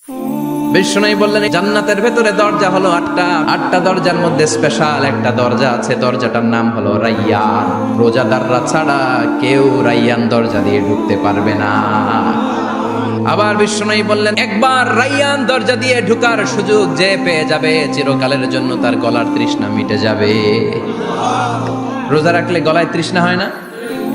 বিষ্ণু বললেন জান্নাতের ভেতরে দরজা হলো আটটা দরজার মধ্যে স্পেশাল একটা দরজা আছে, দরজাটার নাম হলো রাইয়ান। রোজাদাররা ছাড়া কেউ রাইয়ান দরজা দিয়ে ঢুকতে পারবে না। আবার বিষ্ণু বললেন একবার রাইয়ান দরজা দিয়ে ঢুকার সুযোগ যে পেয়ে যাবে চিরকালের জন্য তার গলার তৃষ্ণা মিটে যাবে। রোজা রাখলে গলায় তৃষ্ণা হয় না?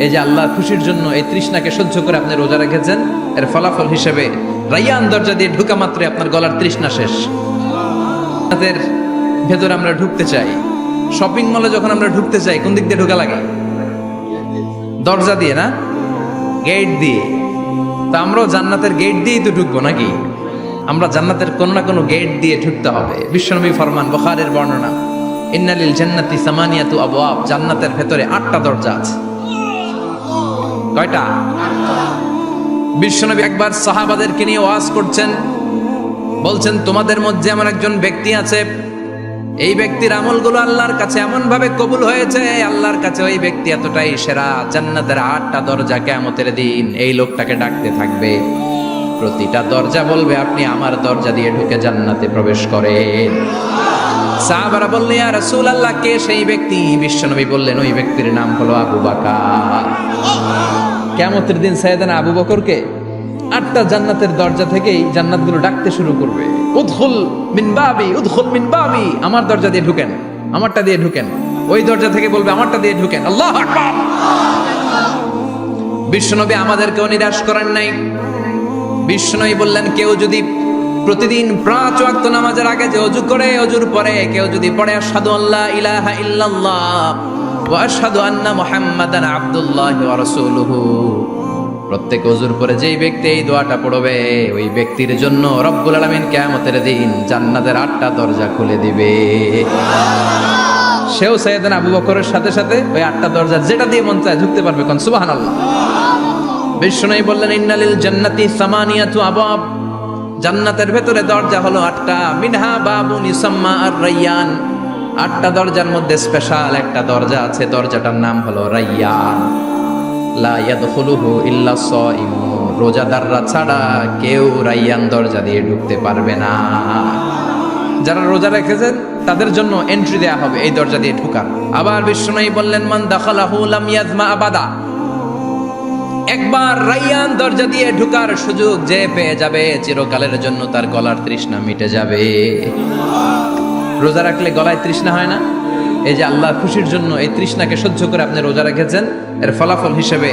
এই যে আল্লাহর খুশির জন্য এই তৃষ্ণাকে সহ্য করে আপনি রোজা রেখেছেন, এর ফলাফল হিসেবে রাইয়ান দরজা দিয়ে ঢুকা মাত্রই আপনার গলার তৃষ্ণা শেষ। আমাদের ভেতরে আমরা ঢুকতে চাই, শপিং মলে যখন আমরা ঢুকতে চাই কোন দিক দিয়ে ঢোকা লাগে? দরজা দিয়ে না, গেট দিয়ে। তা আমরাও জান্নাতের গেট দিয়েই তো ঢুকবো নাকি? আমরা জান্নাতের কোনো না কোনো গেট দিয়ে ঢুকতে হবে। বিশ্বনবী ফরমান, বুখারীর বর্ণনা, ইন্নালিল জান্নাতি সামানিয়াতু আবওয়াব, জান্নাতের ভেতরে 8টা দরজা আছে। কয়টা? বিশ্বনবী একবার সাহাবাদেরকে নিয়ে ওয়াজ করছেন, বলছেন তোমাদের মধ্যে এমন একজন ব্যক্তি আছে, এই ব্যক্তির আমলগুলো আল্লাহর কাছে এমন ভাবে কবুল হয়েছে, আল্লাহর কাছে ওই ব্যক্তি এতটাই সেরা, জান্নাতের 8টা দরজা কিয়ামতের দিন এই লোকটাকে ডাকতে থাকবে। প্রতিটা দরজা বলবে আপনি আমার দরজা দিয়ে ঢুকে জান্নাতে প্রবেশ করেন। সাহাবারা বললেন ইয়া রাসূলুল্লাহ, কে সেই ব্যক্তি? বিশ্বনবী বললেন ওই ব্যক্তির নাম হলো আবু বকর। কিয়ামতের দিন সাইয়েদনা আবু বকরকে 8টা জান্নাতের দরজা থেকেই জান্নাতগুলো ডাকতে শুরু করবে, উদখুল মিন বাবি, উদখুল মিন বাবি, আমার দরজা দিয়ে ঢুকেন, আমারটা দিয়ে ঢুকেন। ওই দরজা থেকে বলবে আমারটা দিয়ে ঢুকেন। আল্লাহু আকবার। বিশ্বনবী আমাদেরকেও নিরাশ করেন নাই। বিশ্বনবী বললেন কেউ যদি প্রতিদিন 5 ওয়াক্ত নামাজের আগে যে ওযু করে, ওযুর পরে কেউ যদি পড়ে আশহাদু আল্লা ইলাহা ইল্লাল্লাহ ওয়া আশহাদু আন্না মুহাম্মাদান আবদুল্লাহি ওয়া রাসূলুহু, প্রত্যেক ওযুর পরে যেই ব্যক্তি এই দোয়াটা পড়বে ওই ব্যক্তির জন্য রব্বুল আলামিন কিয়ামতের দিন জান্নাতের 8টা দরজা খুলে দিবে। সেও সাইয়েদনা আবু বকরের সাথে সাথে ওই 8টা দরজা যেটা দিয়ে মন চায় ঢুকতে পারবে। কোন সুবহানাল্লাহ। বিষ্ণু বললেন ইন্নালিল জান্নাতি সামানিয়াতু আবওয়াব, জান্নাতের ভেতরে দরজা হলো 8টা, মিনহা বাবুন ইউসাম্মা আর-রাইয়ান, 8টা দরজার মধ্যে স্পেশাল একটা দরজা আছে, দরজাটার নাম হলো রাইয়ান। লা ইয়াদখুলুহু ইল্লা সাইমুন, রোজাদাররা ছাড়া কেউ রাইয়ান দরজা দিয়ে ঢুকতে পারবে না। যারা রোজা রেখেছেন তাদের জন্য এন্ট্রি দেয়া হবে এই দরজা দিয়ে ঢোকার। আবার বিষ্ণু বললেন মান দাখালাহু লাম ইয়াজমা আবাদা, একবার রাইয়ান দরজা দিয়ে ঢোকার সুযোগ যে পেয়ে যাবে চিরকালের জন্য তার গলার তৃষ্ণা মিটে যাবে। রোজা রাখলে গলায় তৃষ্ণা হয় না? এই যে আল্লাহ খুশির জন্য এই তৃষ্ণাকে সহ্য করে আপনি রোজা রেখেছেন, এর ফলাফল হিসেবে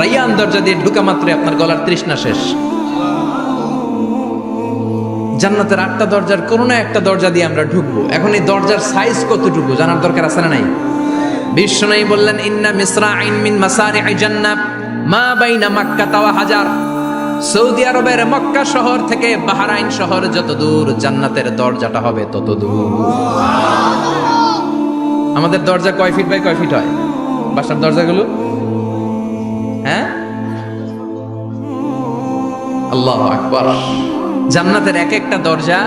রাইয়ান দরজা দিয়ে ঢোকা মাত্রই আপনার গলার তৃষ্ণা শেষ। জান্নাতের 8টা দরজার কোনো না একটা দরজা দিয়ে আমরা ঢুকবো। এখন এই দরজার সাইজ কতটুকু জানার দরকার আছে না নাই? বিষ্ণু বললেন ইন্না মিসরাইন মিন মাসারি'i জান্নাহ মা বাইনা মাক্কা ওয়া হাজার, সৌদি আরবের মক্কা শহর থেকে বাহরাইন শহর যত দূর, জান্নাতের দরজাটা হবে তত দূর। আমাদের দরজা কয় ফিট বাই কয় ফিট হয় বাসার দরজাগুলো? হ্যাঁ, আল্লাহু আকবার। জান্নাতের এক একটা দরজা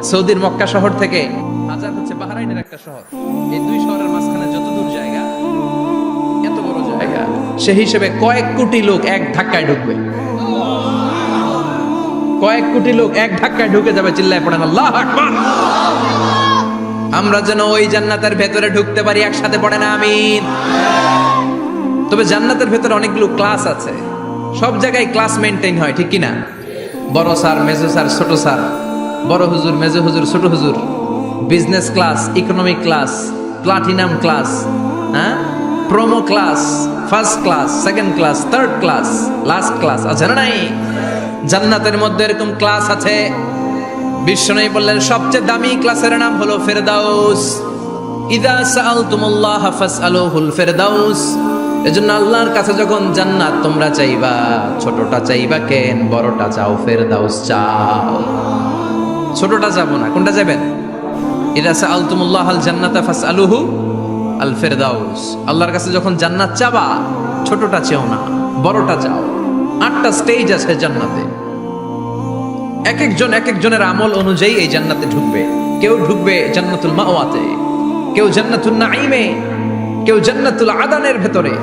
সৌদির মক্কা শহর থেকে, হাজার হচ্ছে বাহরাইনের একটা শহর, এই দুই শহরের মাঝখানে যত দূর জায়গা, এত বড় জায়গা, সেই হিসেবে কয়েক কোটি লোক এক ধাক্কায় ঢুকবে। কয়েক কোটি লোক এক ধাক্কায় ঢুকে যাবে। চিল্লায় পড়েন আল্লাহু আকবার। আমরা যেন ওই জান্নাতের ভেতরে ঢুকতে পারি, একসাথে পড়েন আমিন। তবে জান্নাতের ভেতরে অনেকগুলো ক্লাস আছে, সব জায়গায় ক্লাস মেইনটেইন হয়, ঠিক কিনা? বড় স্যার, মেজো স্যার, ছোট স্যার, বড় হুজুর, মেজো হুজুর, ছোট হুজুর, business class, economic class, platinum class, হ্যাঁ, promo class, first class, second class, third class, last class আছে না নাই? জান্নাতের মধ্যে এরকম ক্লাস আছে। বিষ্ণু বললেন সবচেয়ে দামি ক্লাসের নাম হলো ফেরদাউস। ইযা সাআলতুমুল্লাহ ফাসআলুহুল ফেরদাউস, এজন্য আল্লাহর কাছে যখন জান্নাত তোমরা চাইবা, ছোটটা চাইবা কেন, বড়টা চাও, ফেরদাউস চাও। ছোটটা যাবো না, কোনটা যাবেন? ইযা সাআলতুমুল্লাহাল জান্নাতা ফাসআলুহু আল ফেরদাউস, আল্লাহর কাছে যখন জান্নাত চাবা ছোটটা চেও না, বড়টা চাও। 8টা স্টেজ আছে জান্নাতে, এক একজনের আমল অনুযায়ী এই জান্নাতে ঢুকবে। কেউ ঢুকবে জান্নাতুল মাওয়াতে, কেউ জান্নাতুল নাঈমে, কেউ জান্নাতুল আদানের ভেতরে,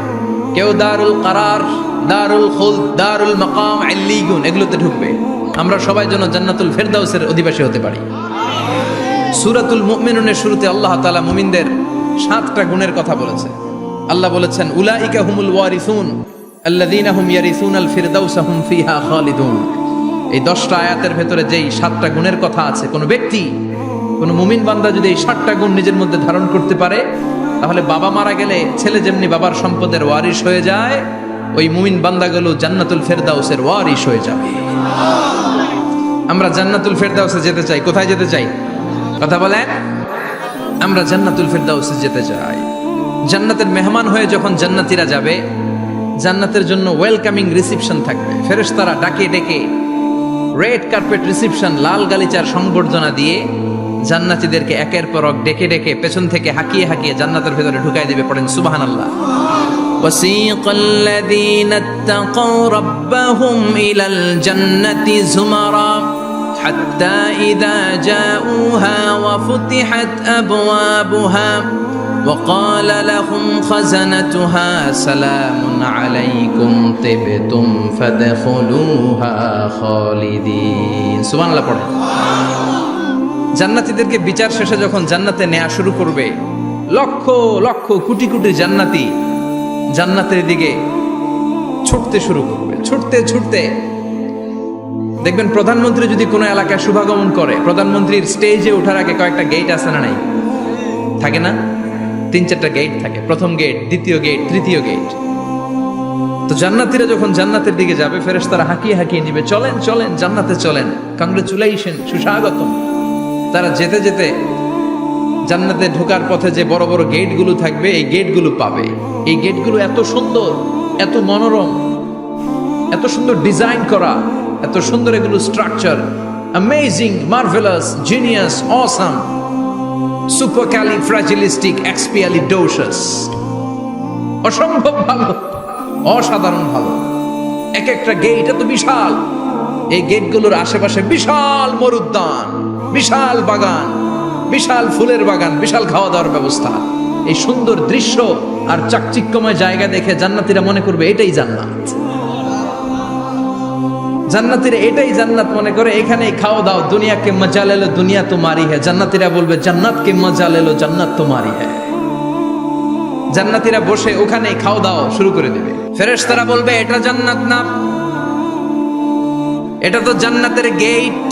কেউ দারুল কারার, দারুল খুলদ, দারুল মাকাম, ইল্লিগুন, এগুলোতে ঢুকবে। আমরা সবাই যেন জান্নাতুল ফেরদাউসের অধিবাসী হতে পারি। সূরাতুল মুমিনুনের শুরুতে আল্লাহ তাআলা মুমিনদের 7টা গুণের কথা বলেছে। আল্লাহ বলেছেন উলাইকা হুমুল ওয়ারিসুন আল্লাযীনা হুম ইয়ারিসুনাল ফিরদাউসা হুম ফিহা খালিদুন। এই 10টা আয়াতের ভেতরে যেই 7টা গুণের কথা আছে, কোন ব্যক্তি, কোন মুমিন বান্দা যদি এই 7টা গুণ নিজের মধ্যে ধারণ করতে পারে, তাহলে বাবা মারা গেলে ছেলে যেমনি বাবার সম্পদের ওয়ারিশ হয়ে যায়, ওই মুমিন বান্দাগুলো জান্নাতুল ফেরদাউসের ওয়ারিশ হয়ে যাবে। আমরা জান্নাতুল ফেরদাউসে যেতে চাই। কোথায় যেতে চাই? কথা বলেন। আমরা জান্নাতুল ফেরদাউসে যেতে চাই। জান্নাতের মেহমান হয়ে যখন জান্নাতীরা যাবে, জান্নাতের জন্য ওয়েলকামিং রিসিপশন থাকবে। ফেরেশতারা ডাকে ডেকে রেড কার্পেট রিসিপশন, লাল গালিচার সংবর্ধনা দিয়ে জান্নাতীদেরকে একের পর এক ডেকে ডেকে পেছন থেকে হাঁকিয়ে হাঁকিয়ে জান্নাতের ভেতরে ঢুকাই দিবে। পড়েন সুবহানাল্লাহ। وسيق الذين اتقوا ربهم إلى الجنة زمرا حتى إذا جاءوها وفتحت أبوابها وقال لهم خزنتها سلام عليكم طبتم فادخلوها خالدين سبحان الله পড়েন। জান্নাতীদেরকে বিচার শেষে যখন জান্নাতে নেওয়া শুরু করবে, লক্ষ লক্ষ কোটি কোটি জান্নাতি জান্নাতের দিকে ছুটতে শুরু করবে। ছুটতে ছুটতে দেখবেন প্রধানমন্ত্রী যদি কোনো এলাকায় শুভাগমন করে, প্রধানমন্ত্রীর স্টেজে ওঠার আগে কয়েকটা গেট আছে না নাই? থাকে না? 3-4টা গেট থাকে। প্রথম গেট, দ্বিতীয় গেট, তৃতীয় গেট। তো জান্নাতীরা যখন জান্নাতের দিকে যাবে, ফেরেশতারা হাঁকিয়ে হাঁকিয়ে নিবে, চলেন চলেন জান্নাতে চলেন, কংগ্রেচুলেশন, সুস্বাগতম। তারা যেতে যেতে জান্নাতে ঢোকার পথে যে বড় বড় গেটগুলো থাকবে, এই গেটগুলো পাবে। এই গেটগুলো এত সুন্দর, এত মনোরম, এত সুন্দর ডিজাইন করা, এত সুন্দর এগুলো structure, amazing, marvellous, genius, awesome, supercalifragilisticexpialidocious, অসম্ভব ভালো, অসাধারণ ভালো। এক একটা গেট এত বিশাল। এই গেটগুলোর আশেপাশে বিশাল মরুদ্যান, বিশাল বাগান, বিশাল ফুলের বাগান, বিশাল খাওয়া দাওয়ার ব্যবস্থা। এই সুন্দর দৃশ্য আর চাকচিক্যময় জায়গা দেখে জান্নাতীরা মনে করবে এটাই জান্নাত। জান্নাতীরা এটাই জান্নাত মনে করে, এখানেই খাও দাও, দুনিয়া কে মজা লেলো দুনিয়া তোমারি হ্যায়। জান্নাতীরা বলবে জান্নাত কে মজা লেলো জান্নাত তোমারি হ্যায়। জান্নাতীরা বসে ওখানেই খাও দাও শুরু করে দেবে। ফেরেশতারা বলবে এটা জান্নাত না, এটা তো জান্নাতের গেট।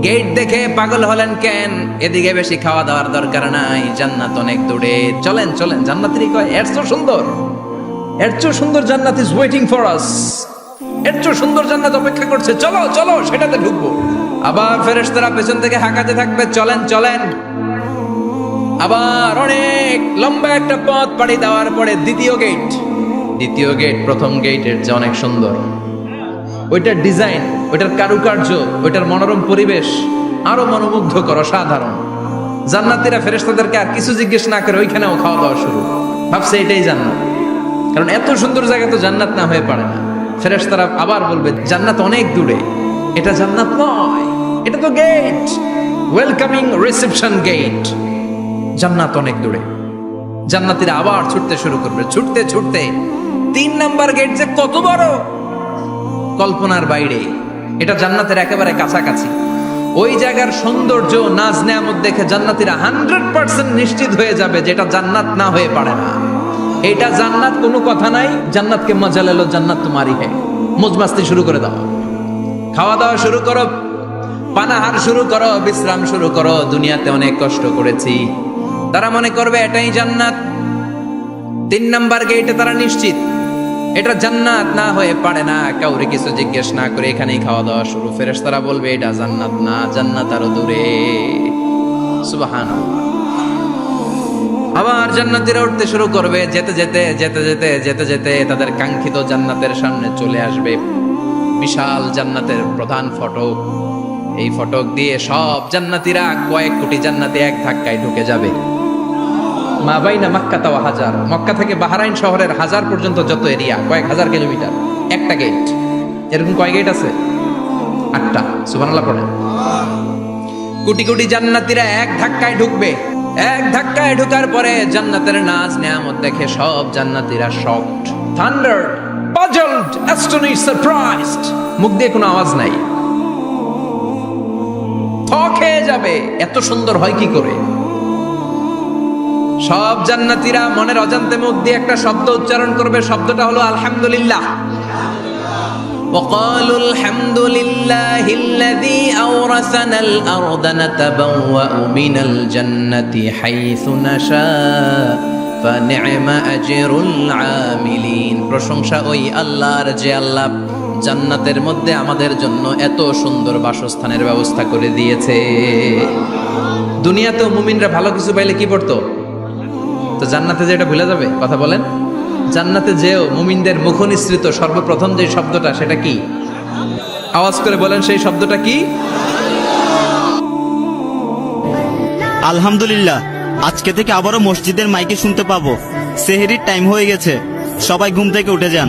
গেট দেখে পাগল হলেন কেন? এদিকে বেশি খাওয়া দাওয়ার দরকার নাই, জান্নাত অনেক দূরে, চলেন চলেন। জান্নাতেরই কয় এর চেয়ে সুন্দর, এর চেয়ে সুন্দর জান্নাত ইজ ওয়েটিং ফর আস, এর চেয়ে সুন্দর জান্নাত অপেক্ষা করছে, চলো চলো সেটাতে ঢুকবো। আবার ফেরেশতারা পেছন থেকে হাঁকাতে থাকবে, চলেন চলেন। আবার অনেক লম্বা একটা পথ পাড়ি দেওয়ার পরে দ্বিতীয় গেট, দ্বিতীয় গেট প্রথম গেটের চেয়ে অনেক সুন্দর। ওইটার ডিজাইন, ওইটার কারুকার্য, ওইটার মনোরম পরিবেশ আরো মনোমুগ্ধকর, অসাধারণ। জান্নাতীরা ফেরেশতাদেরকে আর কিছু জিজ্ঞেস না করে ওইখানেও খাওয়া দাওয়া শুরু। ভাবছে এটাই জান্নাত, কারণ এত সুন্দর জায়গা তো জান্নাত না হয়ে পারে না। ফেরেশতারা আবার বলবে জান্নাত অনেক দূরে, এটা জান্নাত নয়, এটা তো গেট, ওয়েলকামিং রিসেপশন গেট, জান্নাত অনেক দূরে। জান্নাতীরা আবার ছুটতে শুরু করবে। ছুটতে ছুটতে 3 নাম্বার গেট যে কত বড়, কল্পনার বাইরে। এটা জান্নাতের একেবারে কাছাকাছি। ওই জায়গার সৌন্দর্য, নাজ নেয়ামত দেখে জান্নাতীরা 100% নিশ্চিত হয়ে যাবে যে এটা জান্নাত না হয়ে পারে না। এটা জান্নাত, কোনো কথা নাই। জান্নাতকে মজা লেলো জান্নাত তোমারই হ্যায়। মজমাস্তি শুরু করে দাও, খাওয়া দাওয়া শুরু করো, পানাহার শুরু করো, বিশ্রাম শুরু করো। দুনিয়াতে অনেক কষ্ট করেছি। তারা মনে করবে এটাই জান্নাত। 3 নাম্বার গেটে তারা নিশ্চিত এটা জান্নাত না হয়ে পারে না। কাউরে কিছু জিজ্ঞেস না করে এখানেই খাওয়া দাওয়া শুরু। ফেরেশতারা বলবে এটা জান্নাত না, জান্নাত আরো দূরে। সুবহানাল্লাহ। আবার জান্নাতীরা উঠতে শুরু করবে। যেতে যেতে যেতে যেতে যেতে যেতে তাদের কাঙ্ক্ষিত জান্নাতের সামনে চলে আসবে। বিশাল জান্নাতের প্রধান ফটক। এই ফটক দিয়ে সব জান্নাতীরা, কয়েক কোটি জান্নাতি এক ধাক্কায় ঢুকে যাবে। মা বাইনা মক্কা ওয়া হাজার, মক্কা থেকে বাহরাইন শহরের হাজার পর্যন্ত যত এরিয়া, কয়েক হাজার কিলোমিটার, একটা গেট। এরকম কয় গেট আছে? 8টা। সুবহানাল্লাহ পড়েন। কোটি কোটি জান্নাতীরা এক ধাক্কায় ঢুকবে। এক ধাক্কায় ঢোকার পরে জান্নাতের নাজ নেয়ামত দেখে সব জান্নাতীরা শকড, থান্ডার্ড, পাজলড, অ্যাস্টনিশড, সারপ্রাইজড। মুখ দিয়ে কোনো আওয়াজ নাই, থ খেয়ে যাবে। এত সুন্দর হয় কি করে? সব জান্নাতীরা মনের অজান্তে মুখ দিয়ে একটা শব্দ উচ্চারণ করবে, শব্দটা হলো আলহামদুলিল্লাহ। وقالوا الحمد لله الذي أورثنا الأرض نتبوأ من الجنة حيث نشاء فنعم أجر العاملين। প্রশংসা ওই আল্লাহর যে আল্লাহ জান্নাতের মধ্যে আমাদের জন্য এত সুন্দর বাসস্থানের ব্যবস্থা করে দিয়েছে। দুনিয়াতেও মুমিনরা ভালো কিছু পাইলে কি পড়তো? তো জান্নাতে যে এটা ভুলে যাবে? কথা বলেন। জান্নাতে যেও মুমিনদের মুখনিসৃত সর্বপ্রথম যে শব্দটা, সেটা কি? আওয়াজ করে বলেন, সেই শব্দটা কি? আলহামদুলিল্লাহ, আজকে থেকে আবারও মসজিদের মাইকে শুনতে পাবো, সেহরির টাইম হয়ে গেছে, সবাই ঘুম থেকে উঠে যান।